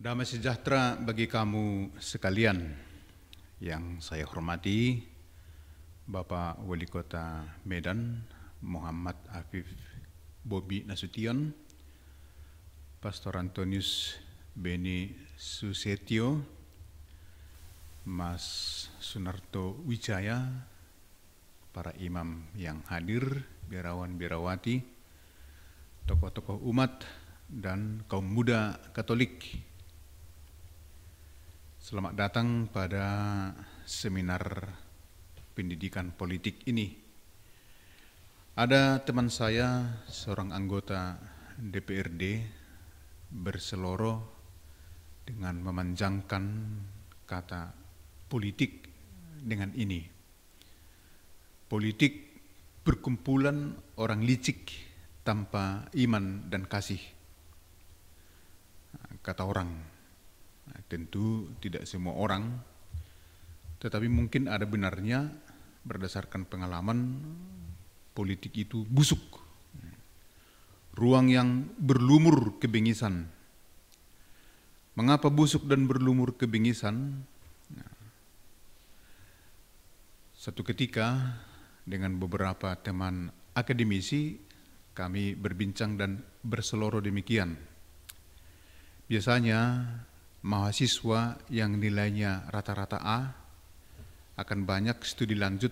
Damai sejahtera bagi kamu sekalian yang saya hormati, Bapak Wali Kota Medan, Muhammad Afif Bobi Nasution, Pastor Antonius Beni Susetio, Mas Sunarto Wijaya, para imam yang hadir, biarawan-biarawati, tokoh-tokoh umat, dan kaum muda Katolik. Selamat datang pada seminar pendidikan politik ini. Ada teman saya, seorang anggota DPRD, berseloroh dengan memanjangkan kata politik dengan ini. Politik perkumpulan orang licik tanpa iman dan kasih. Kata orang. Tentu tidak semua orang, tetapi mungkin ada benarnya berdasarkan pengalaman politik itu busuk. Ruang yang berlumur kebengisan. Mengapa busuk dan berlumur kebengisan? Satu ketika dengan beberapa teman akademisi kami berbincang dan berseloroh demikian. Biasanya mahasiswa yang nilainya rata-rata A akan banyak studi lanjut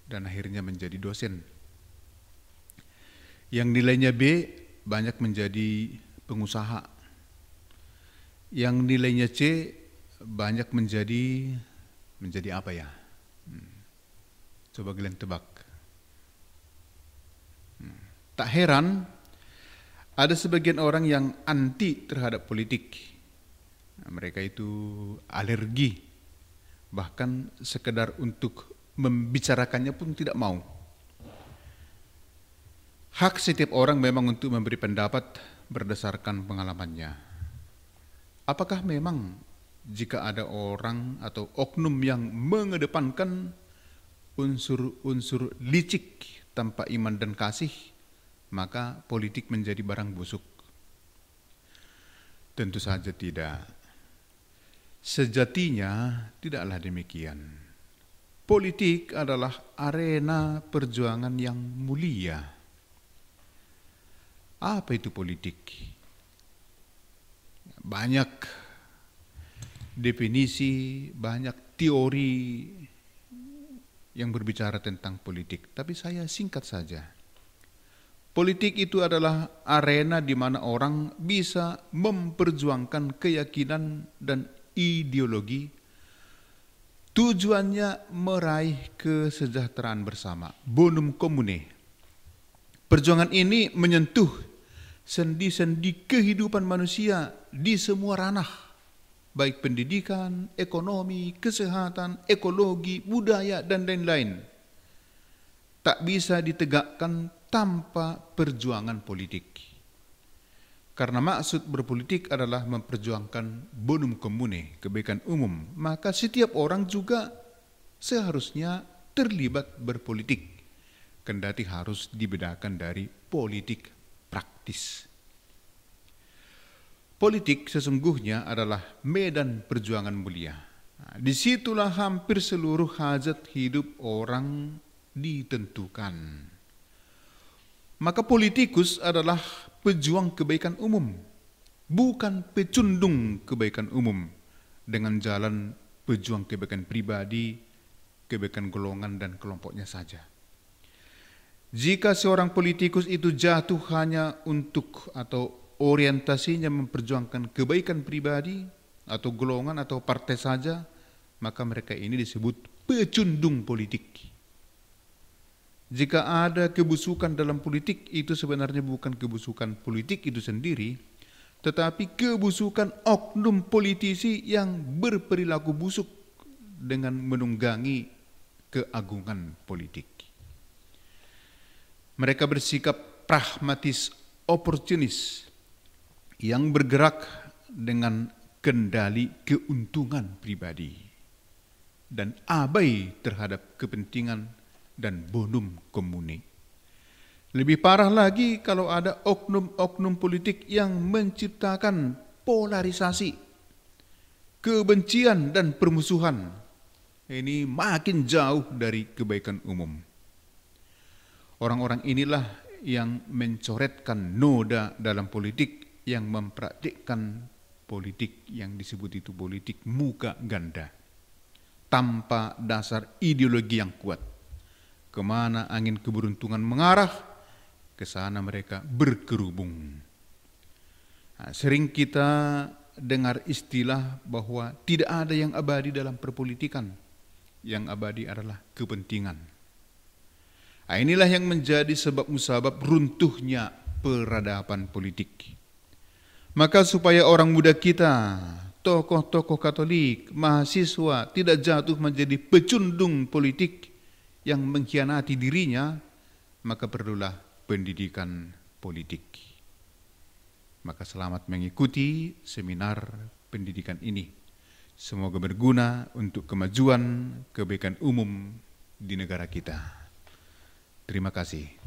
dan akhirnya menjadi dosen. Yang nilainya B banyak menjadi pengusaha. Yang nilainya C banyak menjadi apa ya? Coba kalian tebak. Tak heran ada sebagian orang yang anti terhadap politik. Mereka itu alergi, bahkan sekedar untuk membicarakannya pun tidak mau. Hak setiap orang memang untuk memberi pendapat berdasarkan pengalamannya. Apakah memang jika ada orang atau oknum yang mengedepankan unsur-unsur licik tanpa iman dan kasih, maka politik menjadi barang busuk? Tentu saja tidak. Sejatinya tidaklah demikian. Politik adalah arena perjuangan yang mulia. Apa itu politik? Banyak definisi, banyak teori yang berbicara tentang politik, tapi saya singkat saja. Politik itu adalah arena di mana orang bisa memperjuangkan keyakinan dan ideologi, tujuannya meraih kesejahteraan bersama, bonum commune. Perjuangan ini menyentuh sendi-sendi kehidupan manusia di semua ranah, baik pendidikan, ekonomi, kesehatan, ekologi, budaya, dan lain-lain. Tak bisa ditegakkan tanpa perjuangan politik. Karena maksud berpolitik adalah memperjuangkan bonum commune, kebaikan umum, maka setiap orang juga seharusnya terlibat berpolitik, kendati harus dibedakan dari politik praktis. Politik sesungguhnya adalah medan perjuangan mulia. Disitulah hampir seluruh hajat hidup orang ditentukan. Maka politikus adalah pejuang kebaikan umum, bukan pecundung kebaikan umum dengan jalan pejuang kebaikan pribadi, kebaikan golongan dan kelompoknya saja. Jika seorang politikus itu jatuh hanya untuk atau orientasinya memperjuangkan kebaikan pribadi atau golongan atau partai saja, maka mereka ini disebut pecundung politik. Jika ada kebusukan dalam politik, itu sebenarnya bukan kebusukan politik itu sendiri, tetapi kebusukan oknum politisi yang berperilaku busuk dengan menunggangi keagungan politik. Mereka bersikap pragmatis oportunis yang bergerak dengan kendali keuntungan pribadi dan abai terhadap kepentingan dan bonum commune. Lebih parah lagi kalau ada oknum-oknum politik yang menciptakan polarisasi kebencian dan permusuhan. Ini makin jauh dari kebaikan umum. Orang-orang inilah yang mencoretkan noda dalam politik, yang mempraktikkan politik yang disebut itu politik muka ganda, tanpa dasar ideologi yang kuat. Kemana angin keberuntungan mengarah, ke sana mereka berkerubung. Nah, sering kita dengar istilah bahwa tidak ada yang abadi dalam perpolitikan. Yang abadi adalah kepentingan. Nah, inilah yang menjadi sebab musabab runtuhnya peradaban politik. Maka supaya orang muda kita, tokoh-tokoh Katolik, mahasiswa tidak jatuh menjadi pecundung politik yang mengkhianati dirinya, maka perlulah pendidikan politik. Maka selamat mengikuti seminar pendidikan ini. Semoga berguna untuk kemajuan kebaikan umum di negara kita. Terima kasih.